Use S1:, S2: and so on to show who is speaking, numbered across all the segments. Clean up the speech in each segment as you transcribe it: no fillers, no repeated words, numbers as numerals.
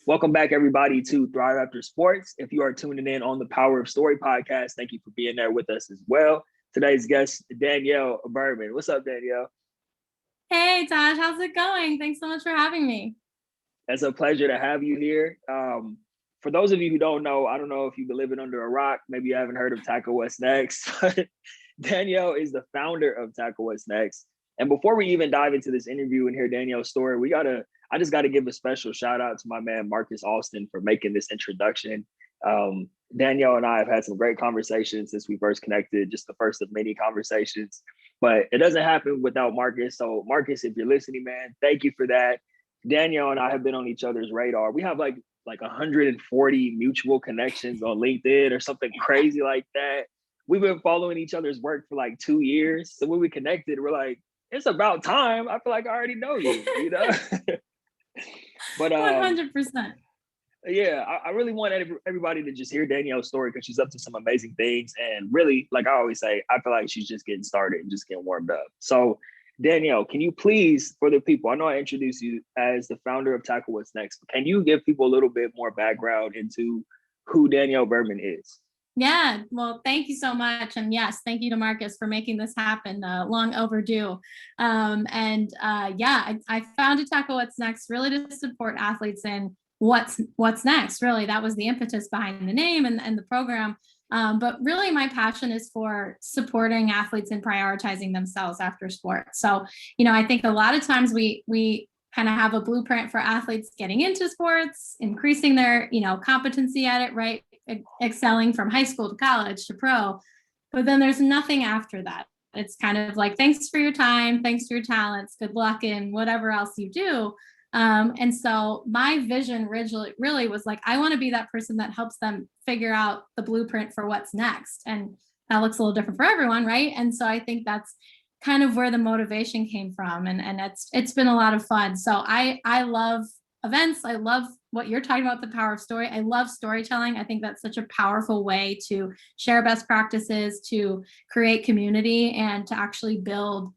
S1: Welcome back, everybody, to Thrive After Sports. If you are tuning in on the Power of Story podcast, thank you for being there with us as well. Today's guest, Danielle Berman. What's up, Danielle?
S2: Hey, Taj, how's it going? Thanks so much for having me.
S1: It's a pleasure to have you here. For those of you who don't know, I don't know if you've been living under a rock. Maybe you haven't heard of Tackle What's Next, but Danielle is the founder of Tackle What's Next. And before we even dive into this interview and hear Danielle's story, I just got to give a special shout out to my man, Marcus Austin, for making this introduction. Danielle and I have had some great conversations since we first connected, just the first of many conversations, but it doesn't happen without Marcus. So Marcus, if you're listening, man, thank you for that. Danielle and I have been on each other's radar. We have like 140 mutual connections on LinkedIn or something crazy like that. We've been following each other's work for like 2 years. So when we connected, we're like, it's about time. I feel like I already know you, you know? But
S2: 100%.
S1: yeah, I really want everybody to just hear Danielle's story because she's up to some amazing things. And really, like I always say, I feel like she's just getting started and just getting warmed up. So Danielle, can you please, for the people, I know I introduced you as the founder of Tackle What's Next. Can you give people a little bit more background into who Danielle Berman is?
S2: Yeah, well, thank you so much. And yes, thank you to Marcus for making this happen, long overdue. I founded Tackle What's Next really to support athletes in what's next. Really, that was the impetus behind the name and the program. But really, my passion is for supporting athletes and prioritizing themselves after sports. So, I think a lot of times we kind of have a blueprint for athletes getting into sports, increasing their, competency at it, right? Excelling from high school to college to pro. But then there's nothing after that. It's kind of like, thanks for your time, thanks for your talents, good luck in whatever else you do. And so my vision really was like, I want to be that person that helps them figure out the blueprint for what's next. And that looks a little different for everyone, right? And so I think that's kind of where the motivation came from. And it's been a lot of fun. So I love events. I love what you're talking about, the power of story. I love storytelling. I think that's such a powerful way to share best practices, to create community, and to actually build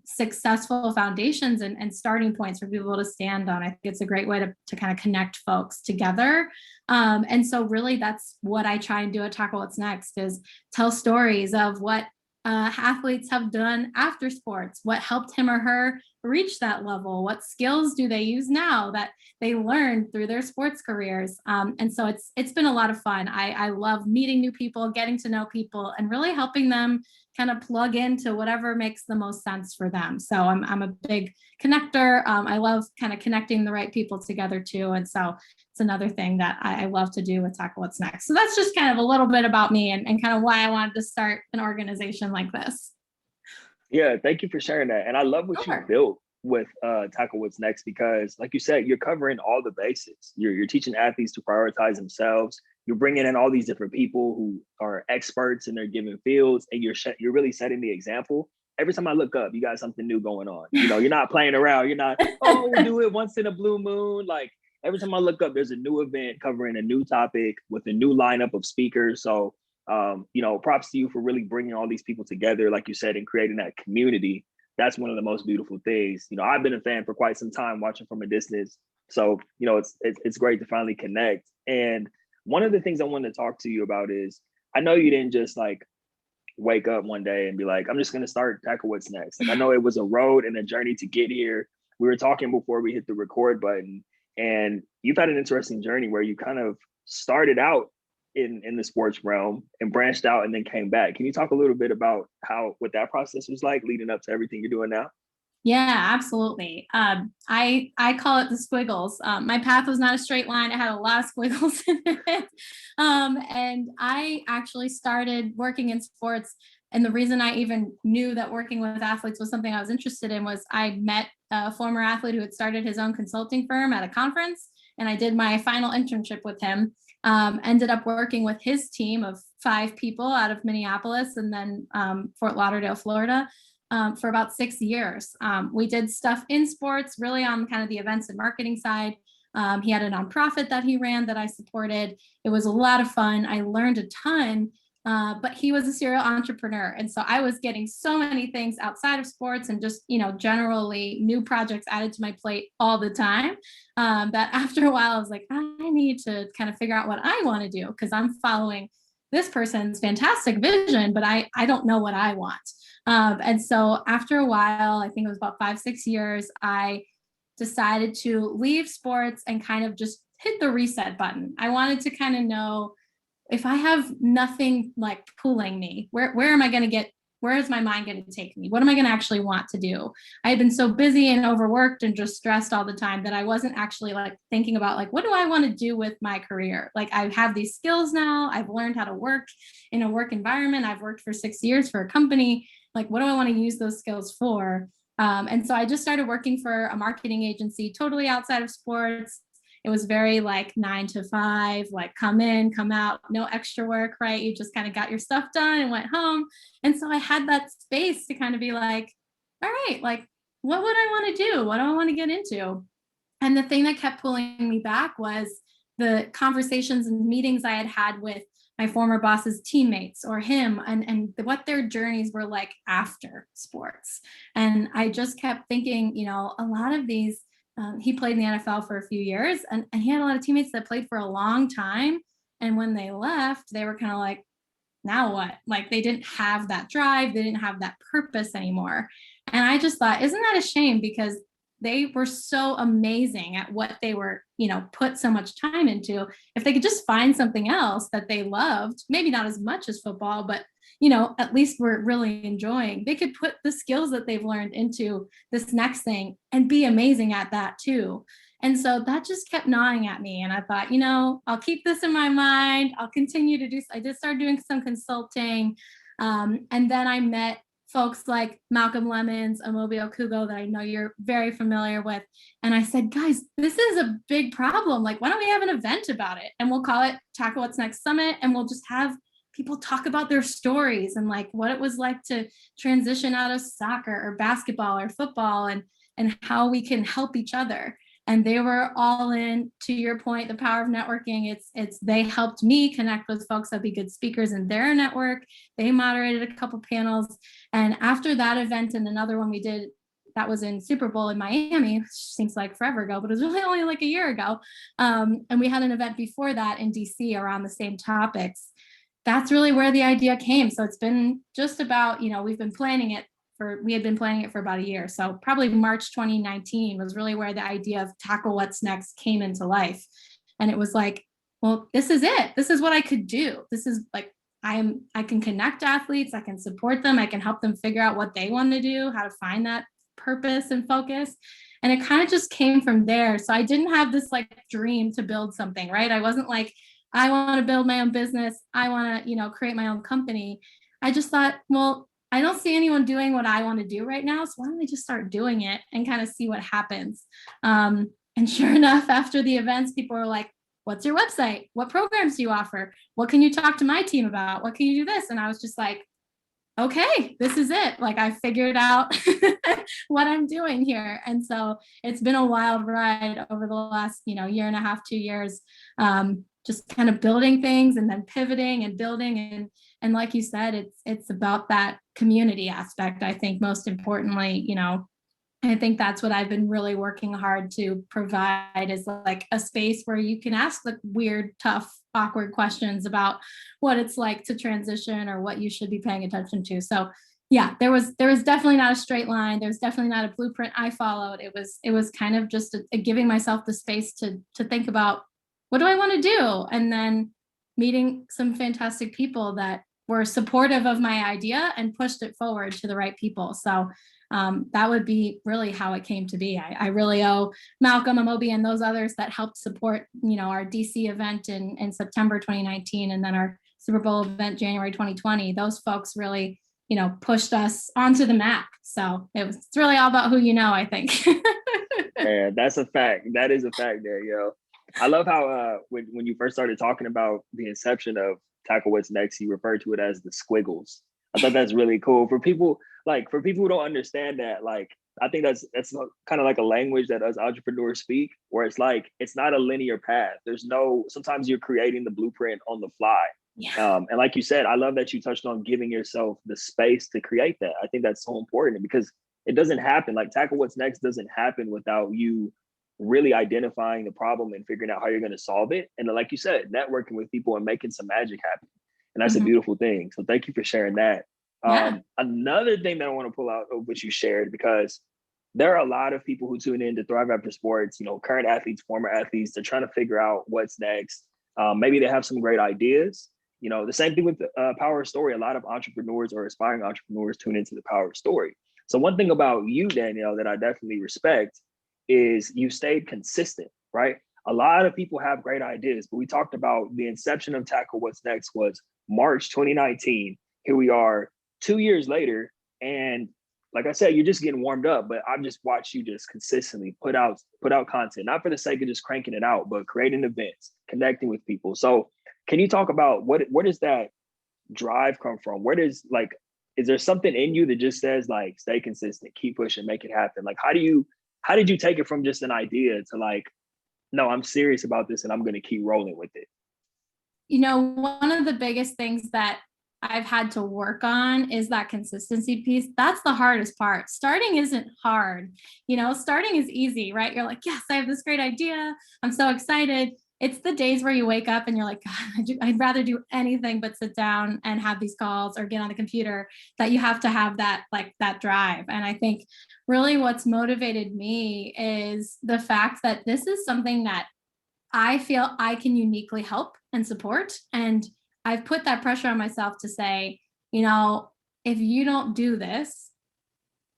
S2: successful foundations and starting points for people to stand on. I think it's a great way to kind of connect folks together. And so really that's what I try and do at Tackle What's Next, is tell stories of what athletes have done after sports, what helped him or her reach that level, what skills do they use now that they learned through their sports careers. And so it's been a lot of fun. I love meeting new people, getting to know people, and really helping them kind of plug into whatever makes the most sense for them. So I'm a big connector. I love kind of connecting the right people together too. And so it's another thing that I love to do with Tackle What's Next. So that's just kind of a little bit about me and kind of why I wanted to start an organization like this.
S1: Yeah, thank you for sharing that. And I love what
S2: Sure.
S1: you built with Tackle What's Next, because like you said, you're covering all the bases. You're teaching athletes to prioritize themselves. You're bringing in all these different people who are experts in their given fields, and you're really setting the example. Every time I look up, you got something new going on. You're not playing around. You're not, oh, we'll do it once in a blue moon. Like every time I look up, there's a new event covering a new topic with a new lineup of speakers. So, props to you for really bringing all these people together, like you said, and creating that community. That's one of the most beautiful things. I've been a fan for quite some time, watching from a distance. So, it's great to finally connect. And one of the things I wanted to talk to you about is, I know you didn't just like wake up one day and be like, I'm just going to start Tackle What's Next. Like, I know it was a road and a journey to get here. We were talking before we hit the record button, and you've had an interesting journey where you kind of started out in the sports realm and branched out and then came back. Can you talk a little bit about what that process was like leading up to everything you're doing now?
S2: Yeah, absolutely. I call it the squiggles. My path was not a straight line. It had a lot of squiggles in it. And I actually started working in sports. And the reason I even knew that working with athletes was something I was interested in was I met a former athlete who had started his own consulting firm at a conference. And I did my final internship with him. Ended up working with his team of 5 people out of Minneapolis and then Fort Lauderdale, Florida. For about 6 years. We did stuff in sports, really on kind of the events and marketing side. He had a nonprofit that he ran that I supported. It was a lot of fun. I learned a ton. But he was a serial entrepreneur. And so I was getting so many things outside of sports and just, generally new projects added to my plate all the time, that after a while I was like, I need to kind of figure out what I want to do, because I'm following this person's fantastic vision, but I don't know what I want. And so after a while, I think it was about 5, 6 years, I decided to leave sports and kind of just hit the reset button. I wanted to kind of know, if I have nothing like pulling me, where am I going to get, where is my mind going to take me? What am I going to actually want to do? I had been so busy and overworked and just stressed all the time that I wasn't actually like thinking about like, what do I want to do with my career? Like, I have these skills now. I've learned how to work in a work environment. I've worked for 6 years for a company. Like, what do I want to use those skills for? And so I just started working for a marketing agency, totally outside of sports. It was very like 9 to 5, like come in, come out, no extra work, right? You just kind of got your stuff done and went home. And so I had that space to kind of be like, all right, like, what would I want to do? What do I want to get into? And the thing that kept pulling me back was the conversations and meetings I had had with my former boss's teammates or him, and what their journeys were like after sports. And I just kept thinking, a lot of these, he played in the NFL for a few years, and he had a lot of teammates that played for a long time. And when they left, they were kind of like, now what? Like, they didn't have that drive, they didn't have that purpose anymore. And I just thought, isn't that a shame? Because they were so amazing at what they were, put so much time into. If they could just find something else that they loved, maybe not as much as football, but at least we're really enjoying, they could put the skills that they've learned into this next thing and be amazing at that too. And so that just kept gnawing at me. And I thought, I'll keep this in my mind. I'll continue to do, I did start doing some consulting. And then I met folks like Malcolm Lemons, Amobi Okugo, that I know you're very familiar with. And I said, guys, this is a big problem. Like, why don't we have an event about it? And we'll call it Tackle What's Next Summit. And we'll just have people talk about their stories and like what it was like to transition out of soccer or basketball or football, and how we can help each other. And they were all in. To your point, the power of networking, it's they helped me connect with folks that be good speakers in their network. They moderated a couple panels. And after that event and another one we did, that was in Super Bowl in Miami, which seems like forever ago, but it was really only like a year ago. And we had an event before that in DC around the same topics. That's really where the idea came. So it's been just about, we've been planning it we had been planning it for about a year. So probably March 2019 was really where the idea of Tackle What's Next came into life. And it was like, well, this is it. This is what I could do. This is like, I can connect athletes. I can support them. I can help them figure out what they want to do, how to find that purpose and focus. And it kind of just came from there. So I didn't have this like dream to build something, right? I wasn't like, I want to build my own business. I want to, create my own company. I just thought, well, I don't see anyone doing what I want to do right now. So why don't we just start doing it and kind of see what happens? And sure enough, after the events, people were like, what's your website? What programs do you offer? What can you talk to my team about? What can you do this? And I was just like, okay, this is it. Like, I figured out what I'm doing here. And so it's been a wild ride over the last, year and a half, 2 years, just kind of building things and then pivoting and building. And like you said, it's about that community aspect. I think most importantly, I think that's what I've been really working hard to provide, is like a space where you can ask the weird, tough, awkward questions about what it's like to transition or what you should be paying attention to. So yeah, there was definitely not a straight line. There's definitely not a blueprint I followed. It was kind of just a giving myself the space to think about, what do I want to do? And then meeting some fantastic people that were supportive of my idea and pushed it forward to the right people. So that would be really how it came to be. I really owe Malcolm, Amobi, and those others that helped support, our DC event in September 2019, and then our Super Bowl event January 2020. Those folks really, pushed us onto the map. So it's really all about who you know, I think.
S1: Yeah, that's a fact. That is a fact there, yo. I love how when you first started talking about the inception of Tackle What's Next, you referred to it as the squiggles. I thought that's really cool for people who don't understand that. Like, I think that's kind of like a language that us entrepreneurs speak, where it's like, it's not a linear path. Sometimes you're creating the blueprint on the fly. And like you said, I love that you touched on giving yourself the space to create that. I think that's so important because it doesn't happen. Like Tackle What's Next doesn't happen without you really identifying the problem and figuring out how you're going to solve it. And then, like you said, networking with people and making some magic happen. And that's a beautiful thing. So thank you for sharing that. Another thing that I want to pull out of what you shared, because there are a lot of people who tune in to Thrive After Sports, you know, current athletes, former athletes, they're trying to figure out what's next. Maybe they have some great ideas. You know, the same thing with Power Story. A lot of entrepreneurs or aspiring entrepreneurs tune into the Power Story. So one thing about you, Danielle, that I definitely respect is you stayed consistent, right? A lot of people have great ideas, but we talked about the inception of Tackle What's Next was March 2019. Here we are 2 years later. And like I said, you're just getting warmed up, but I've just watched you just consistently put out content, not for the sake of just cranking it out, but creating events, connecting with people. So can you talk about where does that drive come from? Where does is there something in you that just says like, stay consistent, keep pushing, make it happen? Like, how did you take it from just an idea to like, no, I'm serious about this and I'm going to keep rolling with it?
S2: You know, one of the biggest things that I've had to work on is that consistency piece. That's the hardest part. Starting isn't hard. You know, starting is easy, right? You're like, yes, I have this great idea. I'm so excited. It's the days where you wake up and you're like, God, I'd rather do anything but sit down and have these calls or get on the computer, that you have to have that, like that drive. And I think really what's motivated me is the fact that this is something that I feel I can uniquely help and support. And I've put that pressure on myself to say, you know, if you don't do this,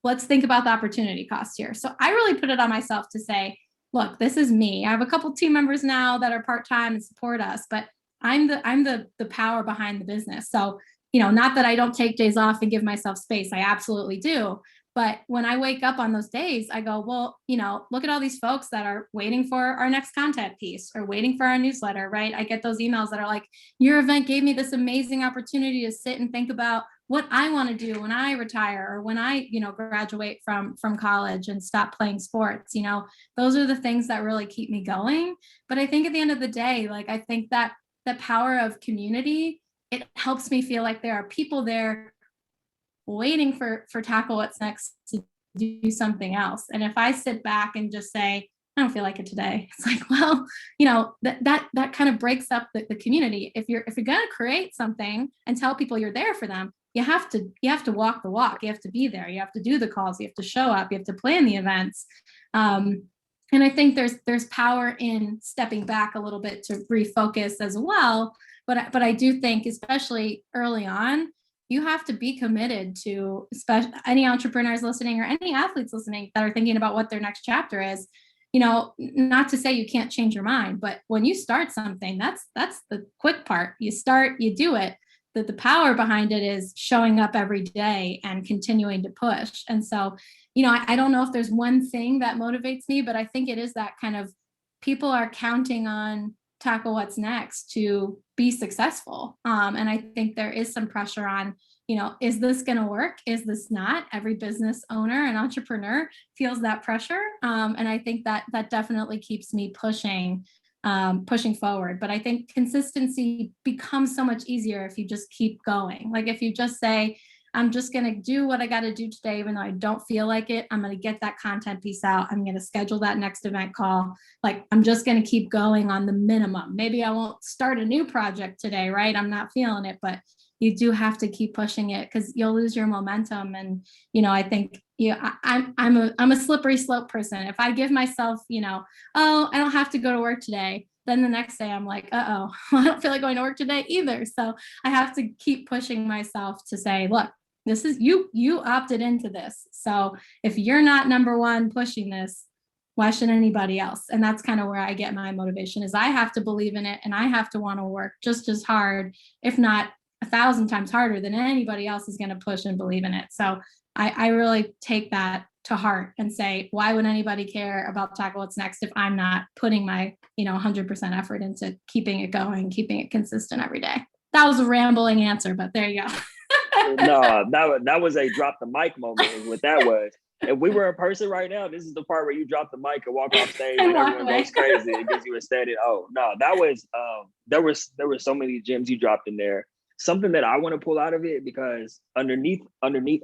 S2: let's think about the opportunity cost here. So I really put it on myself to say, look, this is me. I have a couple team members now that are part-time and support us, but I'm the power behind the business. So, you know, not that I don't take days off and give myself space. I absolutely do. But when I wake up on those days, I go, well, you know, look at all these folks that are waiting for our next content piece or waiting for our newsletter, right? I get those emails that are like, your event gave me this amazing opportunity to sit and think about what I want to do when I retire or when I, you know, graduate from college and stop playing sports. You know, those are the things that really keep me going. But I think at the end of the day, like, I think that the power of community, it helps me feel like there are people there waiting for Tackle What's Next to do something else. And if I sit back and just say, I don't feel like it today, it's like, well, you know, that kind of breaks up the community. If you're going to create something and tell people you're there for them, you have to walk the walk. You have to be there. You have to do the calls. You have to show up. You have to plan the events. And I think there's power in stepping back a little bit to refocus as well. But I do think, especially early on, you have to be committed to, especially any entrepreneurs listening or any athletes listening that are thinking about what their next chapter is. You know, not to say you can't change your mind, but when you start something, that's the quick part. You start, you do it. The power behind it is showing up every day and continuing to push. And so, you know, I don't know if there's one thing that motivates me, but I think it is that kind of, people are counting on Tackle What's Next to be successful. And I think there is some pressure on, you know, is this going to work? Is this not? Every business owner and entrepreneur feels that pressure. And I think that definitely keeps me pushing forward. But I think consistency becomes so much easier if you just keep going. Like if you just say, I'm just going to do what I got to do today, even though I don't feel like it. I'm going to get that content piece out. I'm going to schedule that next event call. Like, I'm just going to keep going on the minimum. Maybe I won't start a new project today, right? I'm not feeling it, but you do have to keep pushing it because you'll lose your momentum. And, you know, I think, I'm a slippery slope person. If I give myself, you know, oh, I don't have to go to work today, then the next day I'm like, I don't feel like going to work today either. So I have to keep pushing myself to say, look, this is you opted into this. So if you're not number one pushing this, why should anybody else? And that's kind of where I get my motivation, is I have to believe in it and I have to want to work just as hard, if not 1,000 times harder than anybody else is going to push and believe in it. So I really take that to heart and say, why would anybody care about Tackle What's Next if I'm not putting my, 100% effort into keeping it going, keeping it consistent every day? That was a rambling answer, but there you go.
S1: No, that was a drop the mic moment is what that was. if we were in person right now, this is the part where you drop the mic and walk off stage
S2: And
S1: and
S2: walk
S1: everyone
S2: away.
S1: goes crazy. It gives you a standing. Oh no, that was there were so many gems you dropped in there. Something that I want to pull out of it, because underneath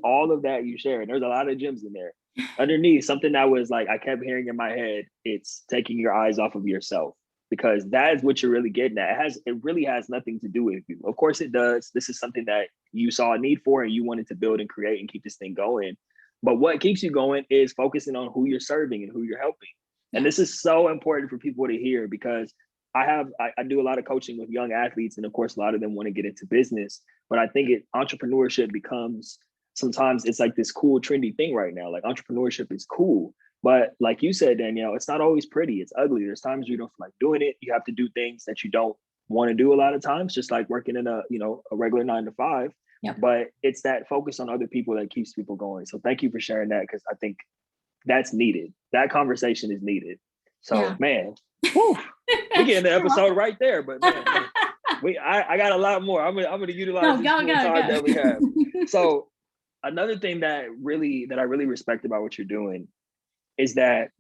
S1: all of that you shared, there's a lot of gems in there. Underneath, something that was like I kept hearing in my head, it's taking your eyes off of yourself, because that is what you're really getting at. It really has nothing to do with you. Of course it does. This is something that you saw a need for and you wanted to build and create and keep this thing going. But what keeps you going is focusing on who you're serving and who you're helping. And this is so important for people to hear, because I do a lot of coaching with young athletes, and of course, a lot of them want to get into business. But I think entrepreneurship becomes, sometimes it's like this cool, trendy thing right now. Like entrepreneurship is cool, but like you said, Danielle, it's not always pretty. It's ugly. There's times you don't feel like doing it. You have to do things that you don't want to do a lot of times, just like working in a regular 9 to 5.
S2: Yep.
S1: But it's that focus on other people that keeps people going. So thank you for sharing that, because I think that's needed. That conversation is needed. So man, whew, we getting the episode right there. But man, I got a lot more. I'm gonna utilize this time that we have. So another thing that I really respect about what you're doing is that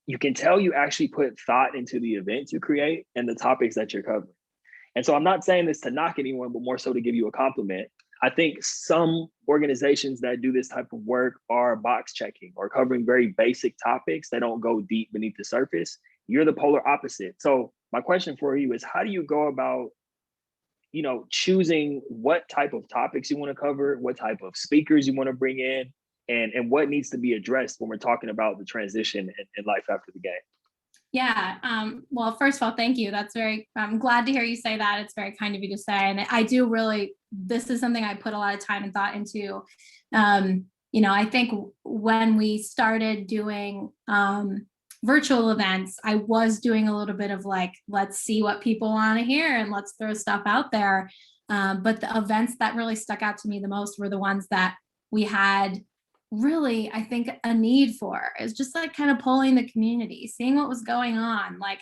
S1: you can tell you actually put thought into the events you create and the topics that you're covering. And so I'm not saying this to knock anyone, but more so to give you a compliment. I think some organizations that do this type of work are box checking or covering very basic topics that don't go deep beneath the surface. You're the polar opposite. So my question for you is, how do you go about, choosing what type of topics you want to cover, what type of speakers you want to bring in, and what needs to be addressed when we're talking about the transition in life after the game?
S2: Yeah. Well, first of all, thank you. I'm glad to hear you say that. It's very kind of you to say. And I do this is something I put a lot of time and thought into. I think when we started doing virtual events, I was doing a little bit of like, let's see what people want to hear and let's throw stuff out there. But the events that really stuck out to me the most were the ones that we had really, I think, a need for. Is just like kind of polling the community, seeing what was going on, like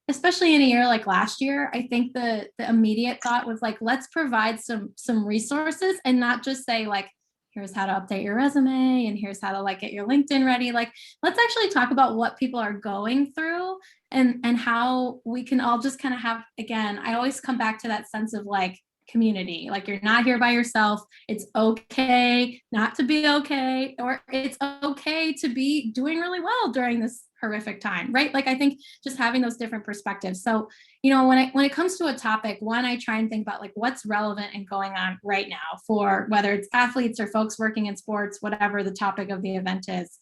S2: especially in a year like last year. I think the immediate thought was like, let's provide some resources and not just say like, here's how to update your resume and here's how to like get your LinkedIn ready. Like, let's actually talk about what people are going through and how we can all just kind of have, again, I always come back to that sense of like community. Like, you're not here by yourself. It's okay not to be okay, or it's okay to be doing really well during this horrific time, right? Like, I think just having those different perspectives. So, when it comes to a topic, one, I try and think about like what's relevant and going on right now for whether it's athletes or folks working in sports, whatever the topic of the event is.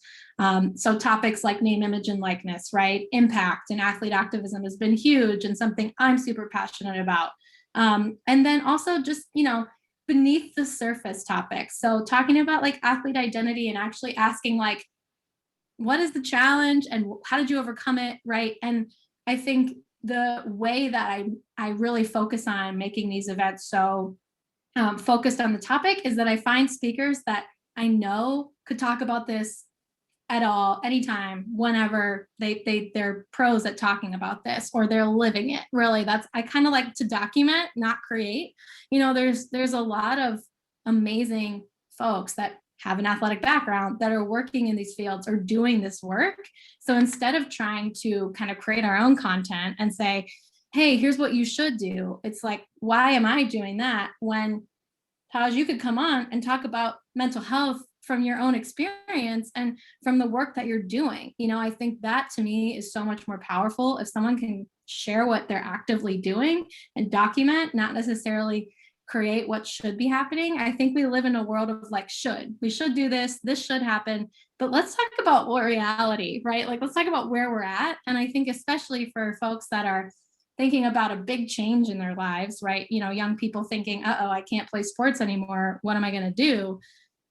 S2: So topics like name, image, and likeness, right? Impact and athlete activism has been huge and something I'm super passionate about. And then also just, beneath the surface topics. So talking about like athlete identity and actually asking like, what is the challenge and how did you overcome it, right? And I think the way that I really focus on making these events so focused on the topic is that I find speakers that I know could talk about this at all, anytime, whenever they're pros at talking about this, or they're living it. Really, I kind of like to document, not create. There's a lot of amazing folks that have an athletic background that are working in these fields or doing this work. So instead of trying to kind of create our own content and say, hey, here's what you should do, it's like, why am I doing that when, Taj, you could come on and talk about mental health from your own experience and from the work that you're doing. I think that to me is so much more powerful if someone can share what they're actively doing and document, not necessarily create what should be happening. I think we live in a world of like, we should do this should happen, but let's talk about what reality, right? Like, let's talk about where we're at. And I think especially for folks that are thinking about a big change in their lives, right? Young people thinking, I can't play sports anymore. What am I going to do?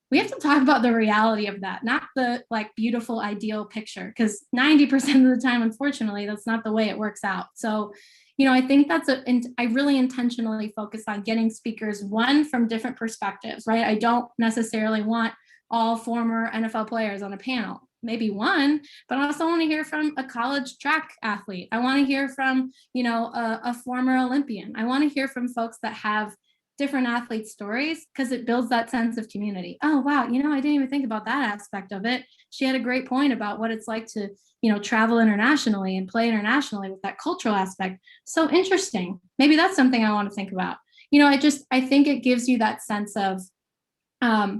S2: We have to talk about the reality of that, not the like beautiful ideal picture, because 90% of the time, unfortunately, that's not the way it works out. So, I think I really intentionally focus on getting speakers, one, from different perspectives, right? I don't necessarily want all former NFL players on a panel, maybe one, but I also want to hear from a college track athlete. I want to hear from, a former Olympian. I want to hear from folks that have different athletes' stories because it builds that sense of community. Oh, wow. I didn't even think about that aspect of it. She had a great point about what it's like to, travel internationally and play internationally with that cultural aspect. So interesting. Maybe that's something I want to think about. I think it gives you that sense of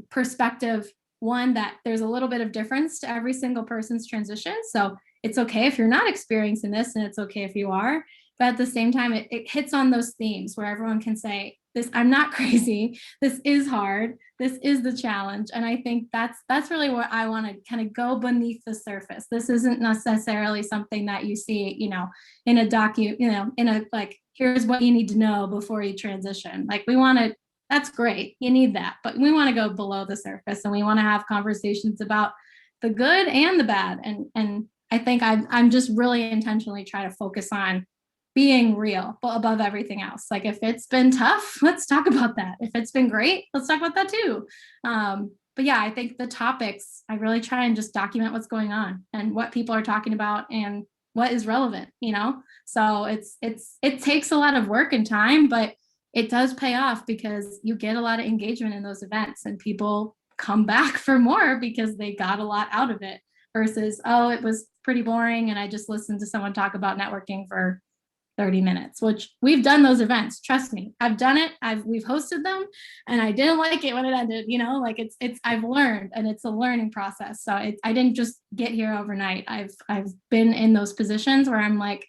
S2: perspective. One, that there's a little bit of difference to every single person's transition. So it's okay if you're not experiencing this, and it's okay if you are. But at the same time, it hits on those themes where everyone can say, this, I'm not crazy. This is hard. This is the challenge. And I think that's really what I want to kind of go beneath the surface. This isn't necessarily something that you see, in a in a, like, here's what you need to know before you transition. Like, we want to, that's great. You need that. But we want to go below the surface, and we want to have conversations about the good and the bad. And I think I'm just really intentionally trying to focus on being real above everything else. Like, if it's been tough, let's talk about that. If it's been great, let's talk about that too. But yeah, I think the topics, I really try and just document what's going on and what people are talking about and what is relevant, So it takes a lot of work and time, but it does pay off because you get a lot of engagement in those events and people come back for more because they got a lot out of it versus, oh, it was pretty boring and I just listened to someone talk about networking for 30 minutes, which we've done those events. Trust me, I've done it. We've hosted them and I didn't like it when it ended, like I've learned, and it's a learning process. So I didn't just get here overnight. I've been in those positions where I'm like,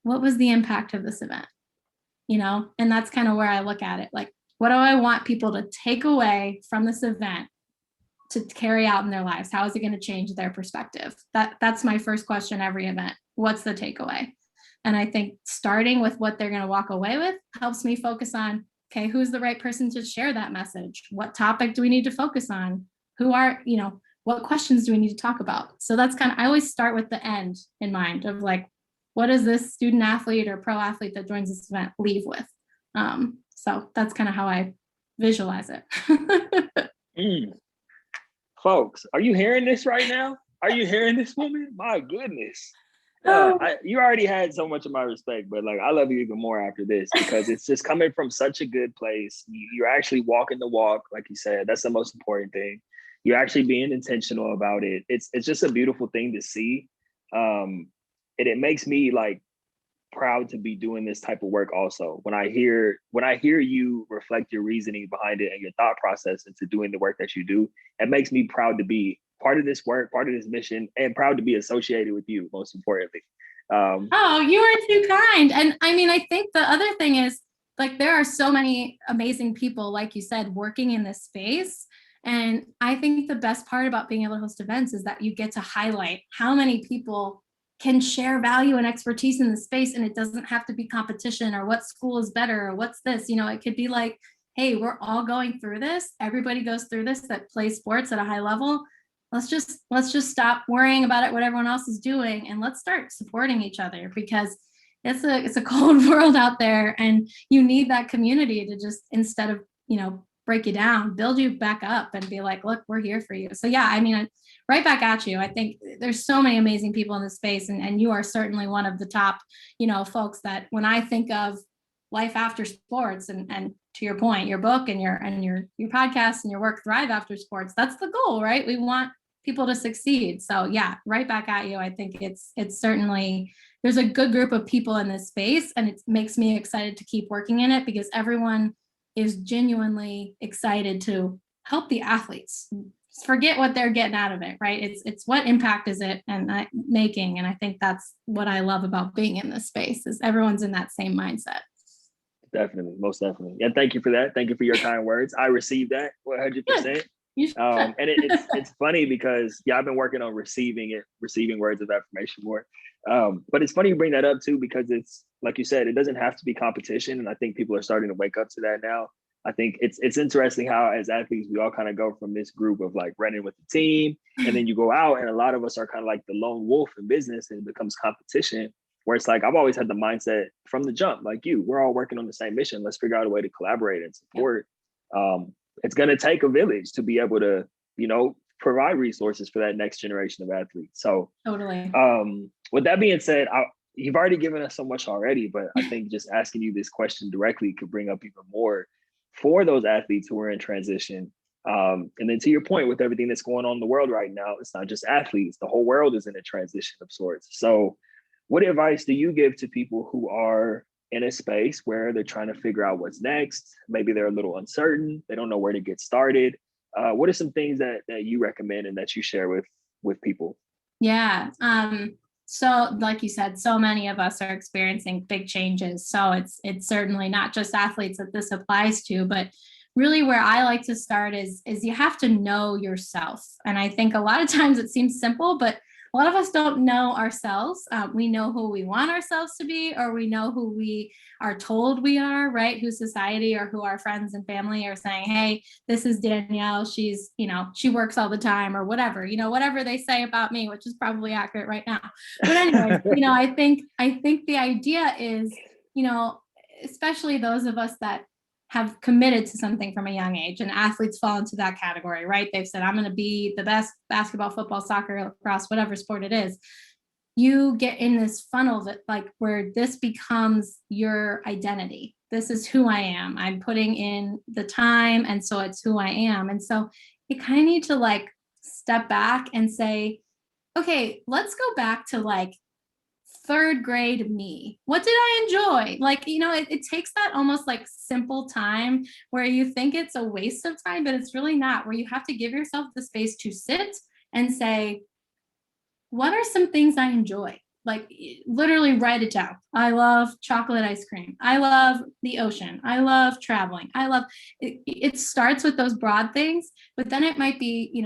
S2: what was the impact of this event? And that's kind of where I look at it. Like, what do I want people to take away from this event to carry out in their lives? How is it going to change their perspective? That's my first question every event. What's the takeaway? And I think starting with what they're going to walk away with helps me focus on, okay, who's the right person to share that message? What topic do we need to focus on? What questions do we need to talk about? So that's I always start with the end in mind of like, what does this student athlete or pro athlete that joins this event leave with? So that's kind of how I visualize it.
S1: Folks, are you hearing this right now? Are you hearing this, woman? My goodness. You already had so much of my respect, but like, I love you even more after this because it's just coming from such a good place. You're actually walking the walk, like you said. That's the most important thing. You're actually being intentional about it. It's just a beautiful thing to see, and it makes me like proud to be doing this type of work. Also, when I hear you reflect your reasoning behind it and your thought process into doing the work that you do, it makes me proud to be part of this work, part of this mission, and proud to be associated with you, most importantly.
S2: Oh, you are too kind. And I mean, I think the other thing is, like, there are so many amazing people, like you said, working in this space. And I think the best part about being able to host events is that you get to highlight how many people can share value and expertise in the space. And it doesn't have to be competition or what school is better or what's this, it could be like, hey, we're all going through this. Everybody goes through this that plays sports at a high level. Let's just stop worrying about it, what everyone else is doing, and let's start supporting each other because it's a cold world out there, and you need that community to just, instead of break you down, build you back up and be like, look, we're here for you. So yeah, I mean, right back at you. I think there's so many amazing people in this space, and you are certainly one of the top folks that when I think of life after sports, and to your point, your book and your podcast and your work, Thrive After Sports, that's the goal, right? We want people to succeed. So yeah, right back at you. I think it's certainly, there's a good group of people in this space, and it makes me excited to keep working in it because everyone is genuinely excited to help the athletes forget what they're getting out of it, right? It's what impact is it and making. And I think that's what I love about being in this space, is everyone's in that same mindset.
S1: Definitely, most definitely. Yeah, thank you for that. Thank you for your kind words. I received that 100%. And it's funny because I've been working on receiving words of affirmation more. But it's funny you bring that up too, because it's like you said, it doesn't have to be competition, and I think people are starting to wake up to that now. I think it's interesting how as athletes we all kind of go from this group of like running with the team, and then you go out and a lot of us are kind of like the lone wolf in business, and it becomes competition. Where it's like, I've always had the mindset from the jump, like we're all working on the same mission. Let's figure out a way to collaborate and support. It's going to take a village to be able to, provide resources for that next generation of athletes. So
S2: totally.
S1: With that being said, you've already given us so much already, but I think just asking you this question directly could bring up even more. for those athletes who are in transition. And then to your point, with everything that's going on in the world right now, it's not just athletes, the whole world is in a transition of sorts. So what advice do you give to people who are in a space where they're trying to figure out what's next? Maybe they're a little uncertain, they don't know where to get started. What are some things that you recommend and that you share with people?
S2: Yeah. So like you said, so many of us are experiencing big changes. So it's certainly not just athletes that this applies to, but really where I like to start is you have to know yourself. And I think a lot of times it seems simple, but a lot of us don't know ourselves. We know who we want ourselves to be, or we know who we are told we are, right? Who society or who our friends and family are saying, hey, this is Danielle. She's, she works all the time or whatever, whatever they say about me, which is probably accurate right now. But anyway, I think the idea is, especially those of us that have committed to something from a young age, and athletes fall into that category, right? They've said, I'm going to be the best basketball, football, soccer, lacrosse, whatever sport it is. You get in this funnel that where this becomes your identity. This is who I am. I'm putting in the time. And so it's who I am. And so you kind of need to step back and say, okay, let's go back to third grade me. What did I enjoy? It takes that almost simple time where you think it's a waste of time, but it's really not, where you have to give yourself the space to sit and say, what are some things I enjoy? Literally write it down. I love chocolate ice cream. I love the ocean. I love traveling. I love it. It starts with those broad things, but then it might be,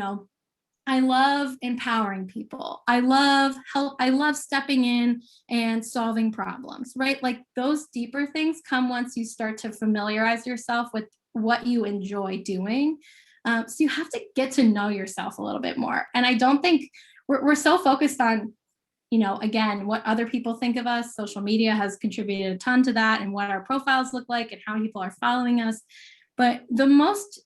S2: I love empowering people. I love help. I love stepping in and solving problems, right? Those deeper things come once you start to familiarize yourself with what you enjoy doing. So you have to get to know yourself a little bit more. And I don't think we're so focused on, again, what other people think of us. Social media has contributed a ton to that, and what our profiles look like and how people are following us. But the most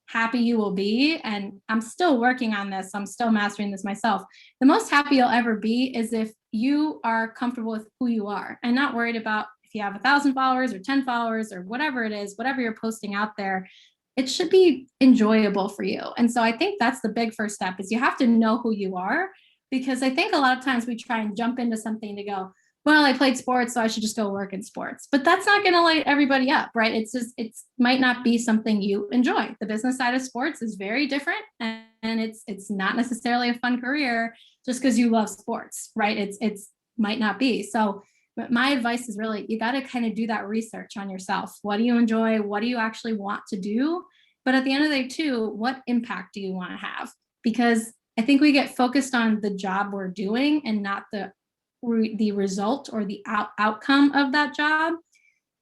S2: happy you will be, and I'm still working on this, I'm still mastering this myself, the most happy you'll ever be is if you are comfortable with who you are and not worried about if you have 1,000 followers or 10 followers or whatever it is, whatever you're posting out there. It should be enjoyable for you. And so I think that's the big first step, is you have to know who you are, because I think a lot of times we try and jump into something to go, well, I played sports, so I should just go work in sports. But that's not going to light everybody up, right? It might not be something you enjoy. The business side of sports is very different, and it's not necessarily a fun career just because you love sports, right? It's might not be. So my advice is really, you got to kind of do that research on yourself. What do you enjoy? What do you actually want to do? But at the end of the day, too, what impact do you want to have? Because I think we get focused on the job we're doing and not the result or the outcome of that job.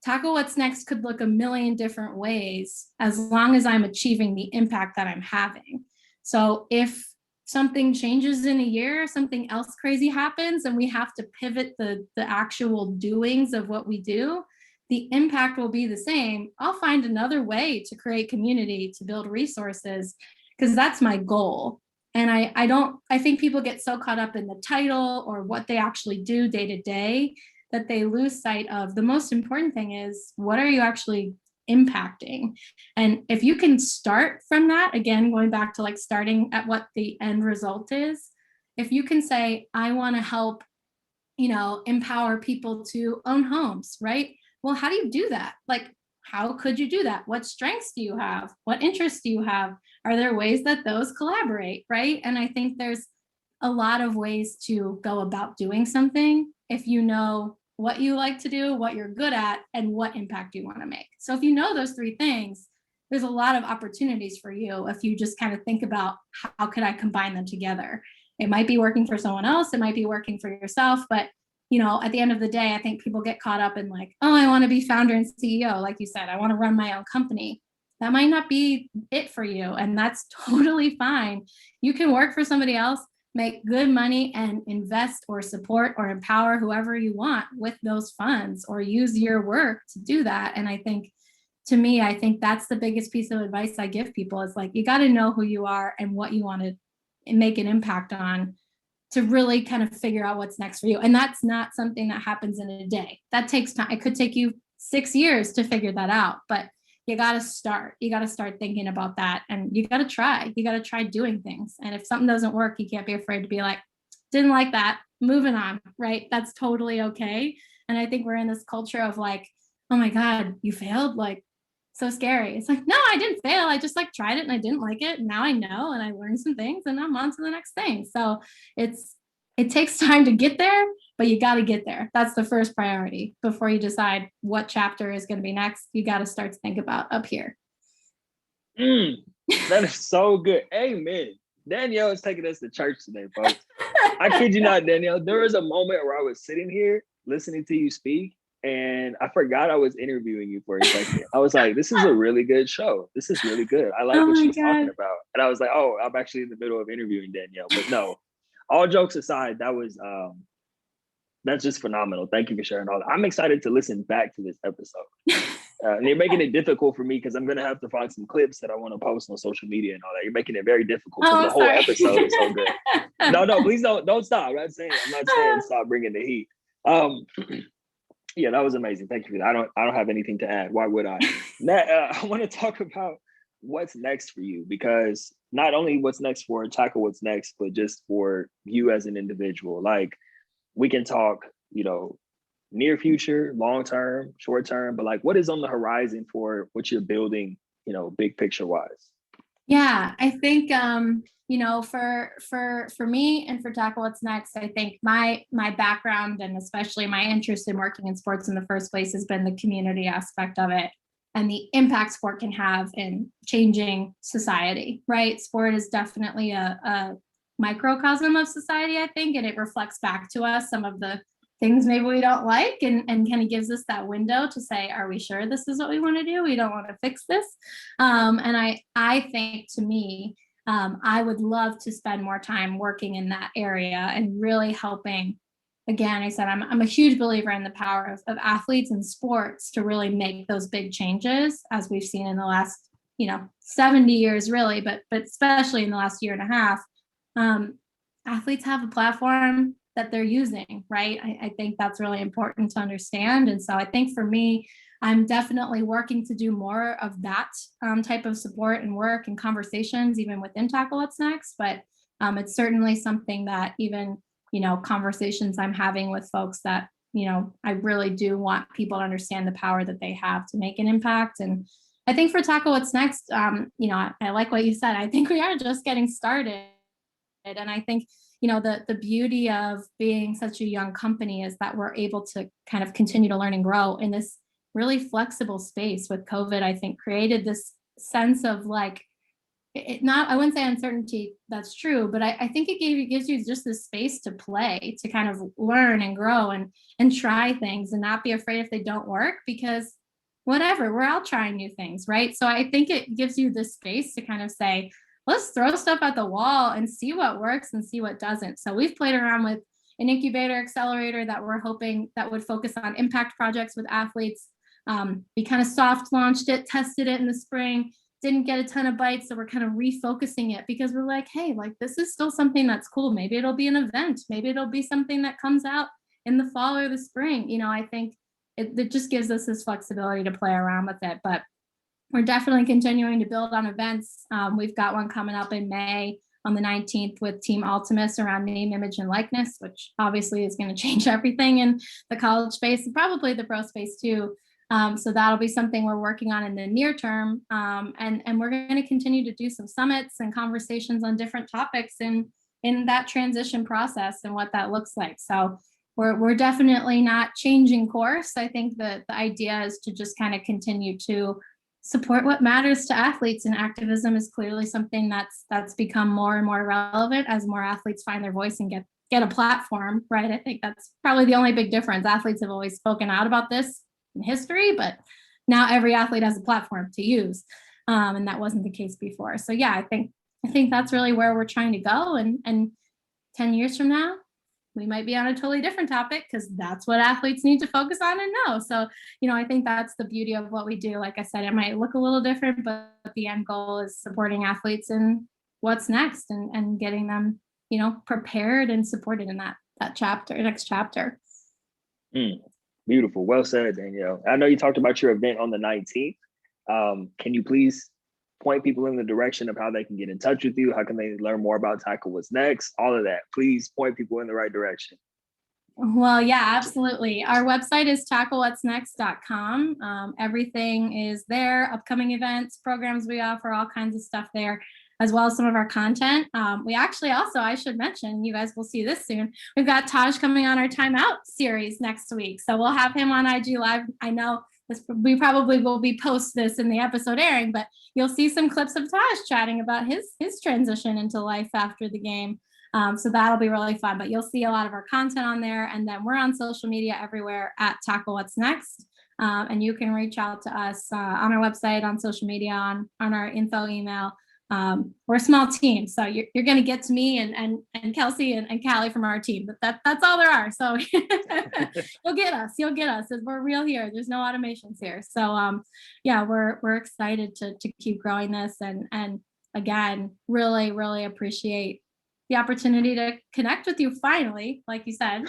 S2: Tackle What's Next could look a million different ways as long as I'm achieving the impact that I'm having. So if something changes in a year, something else crazy happens, and we have to pivot the actual doings of what we do, the impact will be the same. I'll find another way to create community, to build resources, because that's my goal. And I think people get so caught up in the title or what they actually do day to day that they lose sight of the most important thing is, what are you actually impacting? And if you can start from that, again, going back to starting at what the end result is, if you can say, I want to help, empower people to own homes, right? Well, how do you do that? How could you do that? What strengths do you have? What interests do you have? Are there ways that those collaborate, right? And I think there's a lot of ways to go about doing something if you know what you like to do, what you're good at, and what impact you want to make. So if you know those three things, there's a lot of opportunities for you if you just kind of think about, how could I combine them together? It might be working for someone else, it might be working for yourself, but at the end of the day, I think people get caught up in oh, I want to be founder and CEO. Like you said, I want to run my own company. That might not be it for you. And that's totally fine. You can work for somebody else, make good money, and invest or support or empower whoever you want with those funds, or use your work to do that. And I think, to me, I think that's the biggest piece of advice I give people is you got to know who you are and what you want to make an impact on, to really kind of figure out what's next for you. And that's not something that happens in a day. That takes time. It could take you 6 years to figure that out, but you got to start. You got to start thinking about that, and you got to try. You got to try doing things. And if something doesn't work, you can't be afraid to be like, didn't like that, moving on, right? That's totally okay. And I think we're in this culture of like, oh my God, you failed? Like, so scary. It's like, no, I didn't fail. I just like tried it and I didn't like it. And now I know, and I learned some things, and I'm on to the next thing. So it takes time to get there, but you got to get there. That's the first priority before you decide what chapter is going to be next. You got to start to think about up here.
S1: That is so good. Amen. Danielle is taking us to church today, folks. I kid you not, Danielle. There was a moment where I was sitting here listening to you speak, and I forgot I was interviewing you for a second. I was like, this is a really good show. This is really good. I like what she's talking about. And I was like, oh, I'm actually in the middle of interviewing Danielle. But no, all jokes aside, that was that's just phenomenal. Thank you for sharing all that. I'm excited to listen back to this episode. And you're making it difficult for me because I'm going to have to find some clips that I want to post on social media and all that. You're making it very difficult because the whole episode is so good. No, please don't stop. I'm not saying stop bringing the heat. Yeah, that was amazing. Thank you for that. I don't have anything to add. Why would I? I want to talk about what's next for you, because not only what's next for Tackle What's Next, but just for you as an individual. Like, we can talk, near future, long term, short term, but like, what is on the horizon for what you're building, big picture wise?
S2: Yeah, I think for me and for Tackle What's Next, I think my background, and especially my interest in working in sports in the first place, has been the community aspect of it and the impact sport can have in changing society, right? Sport is definitely a microcosm of society, I think, and it reflects back to us some of the things maybe we don't like, and kind of gives us that window to say, are we sure this is what we want to do? We don't want to fix this. And I think, to me, I would love to spend more time working in that area and really helping. Again, I said, I'm a huge believer in the power of athletes and sports to really make those big changes, as we've seen in the last, 70 years, really, but especially in the last year and a half. Athletes have a platform that they're using, right? I think that's really important to understand. And so I think for me, I'm definitely working to do more of that type of support and work and conversations, even within Tackle What's Next. But it's certainly something that even, conversations I'm having with folks that, I really do want people to understand the power that they have to make an impact. And I think for Tackle What's Next, I like what you said. I think we are just getting started. And I think, the beauty of being such a young company is that we're able to kind of continue to learn and grow in this really flexible space. With COVID, I think created this sense of like, I wouldn't say uncertainty, that's true, but I think it gives you just this space to play, to kind of learn and grow and try things and not be afraid if they don't work, because whatever, we're all trying new things, right? So I think it gives you this space to kind of say, let's throw stuff at the wall and see what works and see what doesn't. So we've played around with an incubator accelerator that we're hoping that would focus on impact projects with athletes. We kind of soft launched it, tested it in the spring, didn't get a ton of bites. So we're kind of refocusing it because we're like, hey, like, this is still something that's cool. Maybe it'll be an event. Maybe it'll be something that comes out in the fall or the spring. I think it just gives us this flexibility to play around with it. But we're definitely continuing to build on events. We've got one coming up in May on the 19th with Team Ultimus around name, image, and likeness, which obviously is going to change everything in the college space and probably the pro space too. So that'll be something we're working on in the near term. And we're going to continue to do some summits and conversations on different topics in that transition process and what that looks like. So we're definitely not changing course. I think that the idea is to just kind of continue to support what matters to athletes, and activism is clearly something that's become more and more relevant as more athletes find their voice and get a platform, right? I think that's probably the only big difference. Athletes have always spoken out about this in history, but now every athlete has a platform to use, and that wasn't the case before. So yeah, I think that's really where we're trying to go, and 10 years from now, we might be on a totally different topic, because that's what athletes need to focus on and know. So, I think that's the beauty of what we do. Like I said, it might look a little different, but the end goal is supporting athletes in what's next and getting them, prepared and supported in that next chapter.
S1: Beautiful. Well said, Danielle. I know you talked about your event on the 19th. Can you please point people in the direction of how they can get in touch with you? How can they learn more about Tackle What's Next? All of that. Please point people in the right direction.
S2: Well, yeah, absolutely. Our website is tacklewhatsnext.com. Everything is there, upcoming events, programs we offer, all kinds of stuff there, as well as some of our content. We actually also, I should mention, you guys will see this soon. We've got Taj coming on our Timeout series next week. So we'll have him on IG Live. I know we probably will be post this in the episode airing, but you'll see some clips of Taj chatting about his transition into life after the game. So that'll be really fun, but you'll see a lot of our content on there. And then we're on social media everywhere at Tackle What's Next. And you can reach out to us on our website, on social media, on our info email. We're a small team, so you're going to get to me and Kelsey and Callie from our team, but that's all there are. So you'll get us. We're real here. There's no automations here. So yeah, we're excited to keep growing this, and again, really, really appreciate the opportunity to connect with you finally, like you said,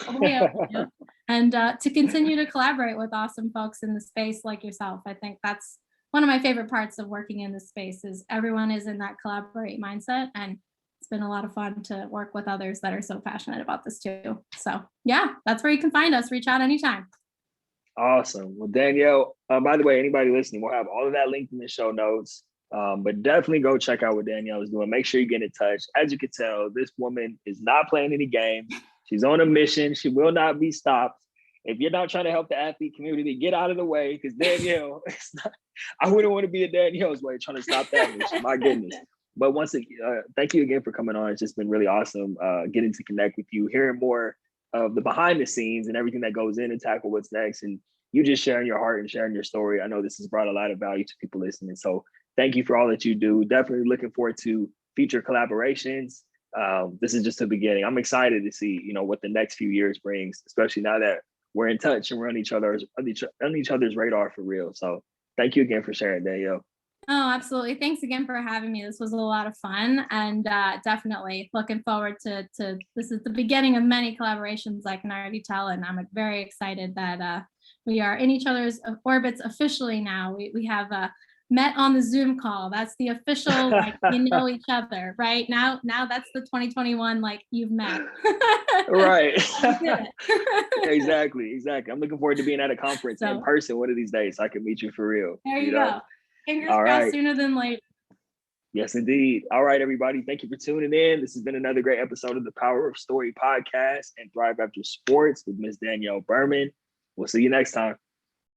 S2: and to continue to collaborate with awesome folks in the space like yourself. I think that's one of my favorite parts of working in this space is everyone is in that collaborate mindset. And it's been a lot of fun to work with others that are so passionate about this too. So yeah, that's where you can find us. Reach out anytime.
S1: Awesome. Well, Danielle, by the way, anybody listening, we'll have all of that linked in the show notes. But definitely go check out what Danielle is doing. Make sure you get in touch. As you can tell, this woman is not playing any games. She's on a mission. She will not be stopped. If you're not trying to help the athlete community, get out of the way, because Danielle, I wouldn't want to be in Danielle's way trying to stop that mission. My goodness. But once again, thank you again for coming on. It's just been really awesome getting to connect with you, hearing more of the behind the scenes and everything that goes in and Tackle What's Next. And you just sharing your heart and sharing your story. I know this has brought a lot of value to people listening. So thank you for all that you do. Definitely looking forward to future collaborations. This is just the beginning. I'm excited to see, what the next few years brings, especially now that we're in touch and we're on each other's radar for real. So thank you again for sharing, Danielle.
S2: Oh, absolutely. Thanks again for having me. This was a lot of fun, and definitely looking forward to this is the beginning of many collaborations, I can already tell. And I'm very excited that we are in each other's orbits officially now. We have met on the Zoom call. That's the official, each other right now. That's the 2021, you've met.
S1: Right. Exactly. I'm looking forward to being at a conference in person one of these days so I can meet you for real.
S2: There you go. Fingers crossed sooner than later.
S1: Yes, indeed. All right, everybody. Thank you for tuning in. This has been another great episode of the Power of Story podcast and Thrive After Sports with Miss Danielle Berman. We'll see you next time.